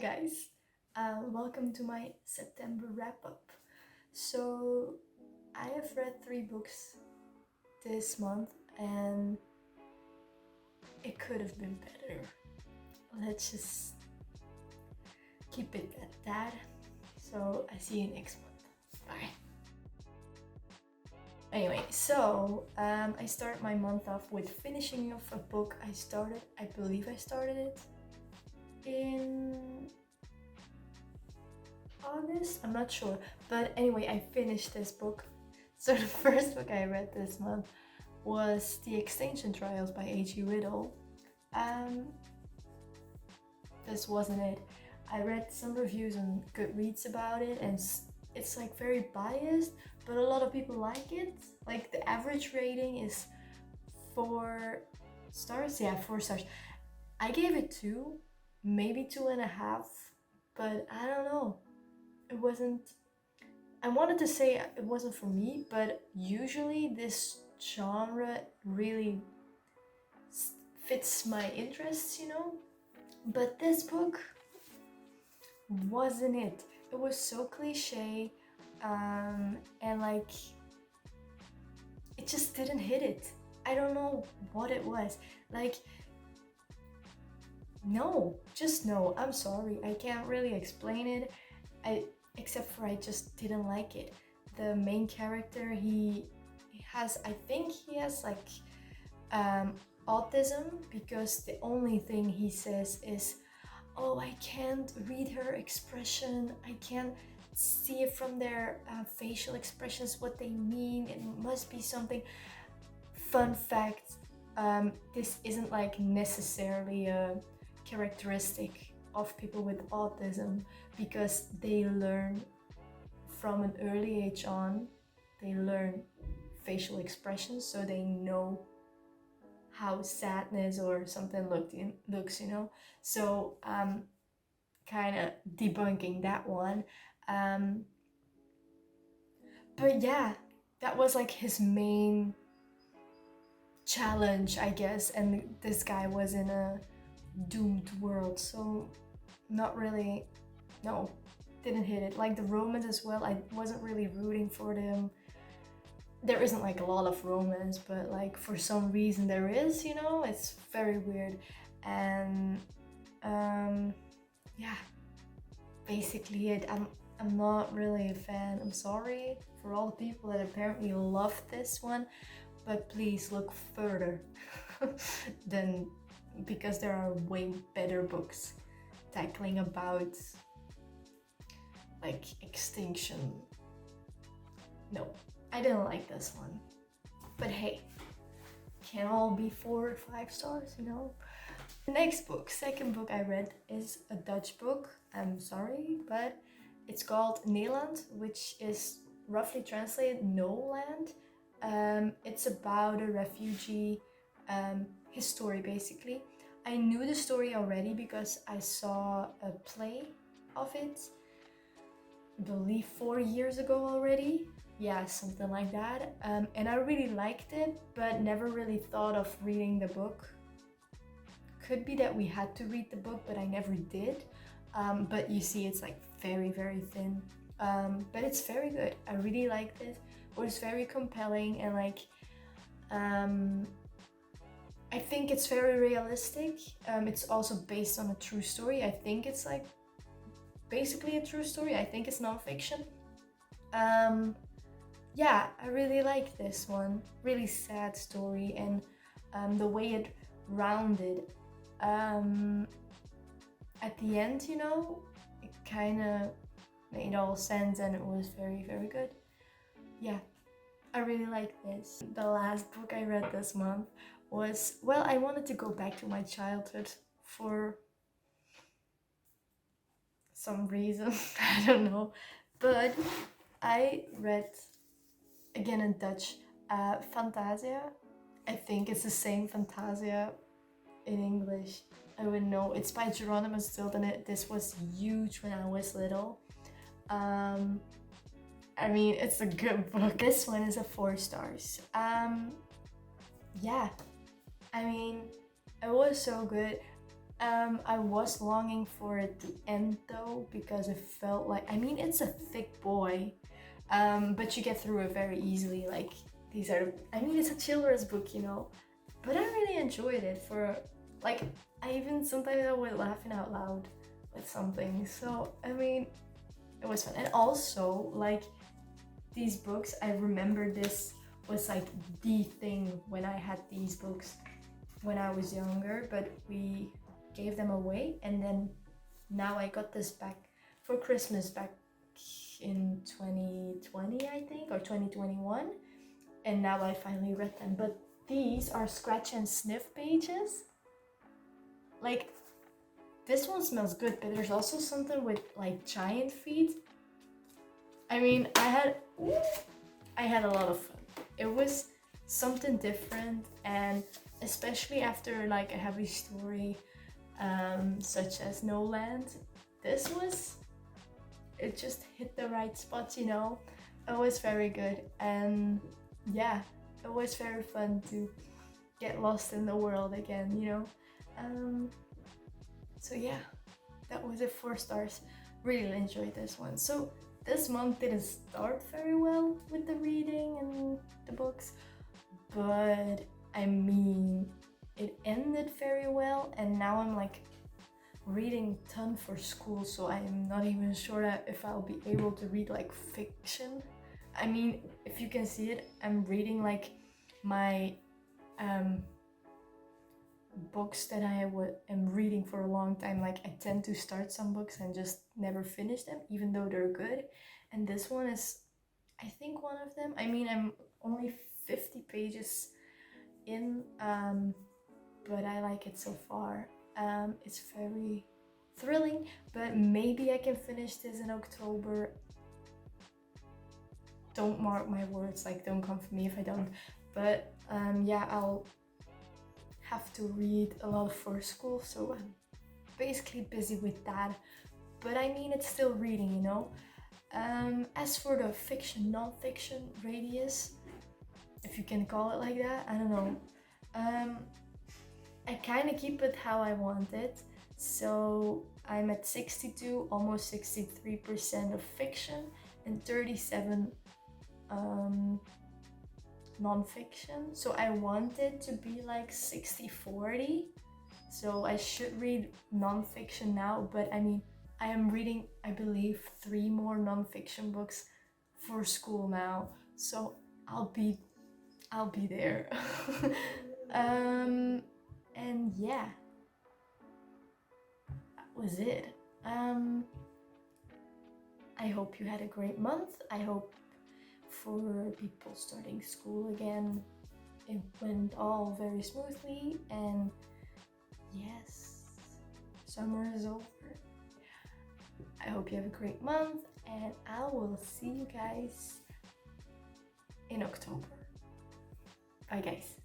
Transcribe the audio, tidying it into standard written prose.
guys, welcome to my September wrap up. So, I have read 3 books this month and it could have been better. Let's just keep it at that. So, I see you next month. Bye. Anyway, I start my month off with finishing off a book I started. I believe I started it in August? I'm not sure. But anyway, I finished this book. So the first book I read this month was The Extinction Trials by H.G. Riddle. This wasn't it. I read some reviews on Goodreads about it and it's like very biased, but a lot of people like it. Like the average rating is 4 stars. Yeah, 4 stars. I gave it 2, maybe 2.5, but I don't know. It wasn't, I wanted to say it wasn't for me, but usually this genre really fits my interests, But this book wasn't it. It was so cliche, and like, it just didn't hit it. I don't know what it was. Like, no, just no. I'm sorry. I can't really explain it. Except for I just didn't like it. The main character, he has, I think he has like autism, because the only thing he says is, oh, I can't read her expression, I can't see it from their facial expressions what they mean, it must be something. Fun fact, this isn't like necessarily a characteristic of people with autism, because they learn from an early age on, they learn facial expressions, so they know how sadness or something looks. So kind of debunking that one. But yeah, that was like his main challenge, I guess, and this guy was in a doomed world, so not really, no, didn't hit it. Like the romance as well, I wasn't really rooting for them. There isn't like a lot of romance, but like for some reason there is, it's very weird. And yeah, basically it. I'm not really a fan. I'm sorry for all the people that apparently love this one, but please look further than, because there are way better books tackling about like extinction. No, I didn't like this one. But hey, can all be 4 or 5 stars, The next book, second book I read, is a Dutch book. I'm sorry, but it's called Nederland, which is roughly translated No Land. It's about a refugee, his story basically. I knew the story already because I saw a play of it, I believe 4 years ago already. Yeah, something like that. And I really liked it, but never really thought of reading the book. Could be that we had to read the book, but I never did. But you see, it's like very, very thin. But it's very good. I really liked it. It was very compelling, and like, I think it's very realistic. It's also based on a true story. I think it's like basically a true story. I think it's nonfiction. Yeah, I really like this one. Really sad story, and the way it rounded. At the end, it kind of made all sense, and it was very, very good. Yeah, I really like this. The last book I read this month was, well, I wanted to go back to my childhood for some reason. I don't know. But I read, again in Dutch, Fantasia. I think it's the same Fantasia in English. I wouldn't know. It's by Geronimus Dildon. This was huge when I was little. I mean, it's a good book. This one is a 4 stars. Yeah, I mean, it was so good. I was longing for it to end though, because it felt like, I mean, it's a thick boy, but you get through it very easily. Like, these are, I mean, it's a children's book, you know, but I really enjoyed it for, like, I even sometimes I was laughing out loud with something. So, I mean, it was fun. And also, like, these books, I remember this was like the thing when I had these books when I was younger, but we gave them away, and then now I got this back for Christmas back in 2020, I think, or 2021, and now I finally read them. But these are scratch and sniff pages. Like, this one smells good, but there's also something with like giant feet. I mean, I had a lot of fun. It was something different, and especially after like a heavy story, such as No Land, it just hit the right spots, you know. It was very good, and yeah, it was very fun to get lost in the world again, you know. So yeah, that was it, 4 stars. Really enjoyed this one. So this month didn't start very well with the reading and the books, but I mean, it ended very well, and now I'm like reading a ton for school, so I'm not even sure that if I'll be able to read like fiction. I mean, if you can see it, I'm reading like my books that I am reading for a long time. Like, I tend to start some books and just never finish them, even though they're good. And this one is, I think, one of them. I mean, I'm only 50 pages in, but I like it so far. It's very thrilling, but maybe I can finish this in October. Don't mark my words, like, don't come for me if I don't. But yeah, I'll have to read a lot for school, so I'm basically busy with that. But I mean, it's still reading, you know. As for the fiction, non-fiction radius, if you can call it like that, I don't know. I kind of keep it how I want it. So I'm at 62, almost 63% of fiction and 37 non-fiction. So I want it to be like 60-40. So I should read non-fiction now, but I mean, I am reading, I believe, 3 more non-fiction books for school now. So I'll be there. And yeah, that was it. I hope you had a great month. I hope for people starting school again, it went all very smoothly, and yes, summer is over. I hope you have a great month, and I will see you guys in October. Bye guys.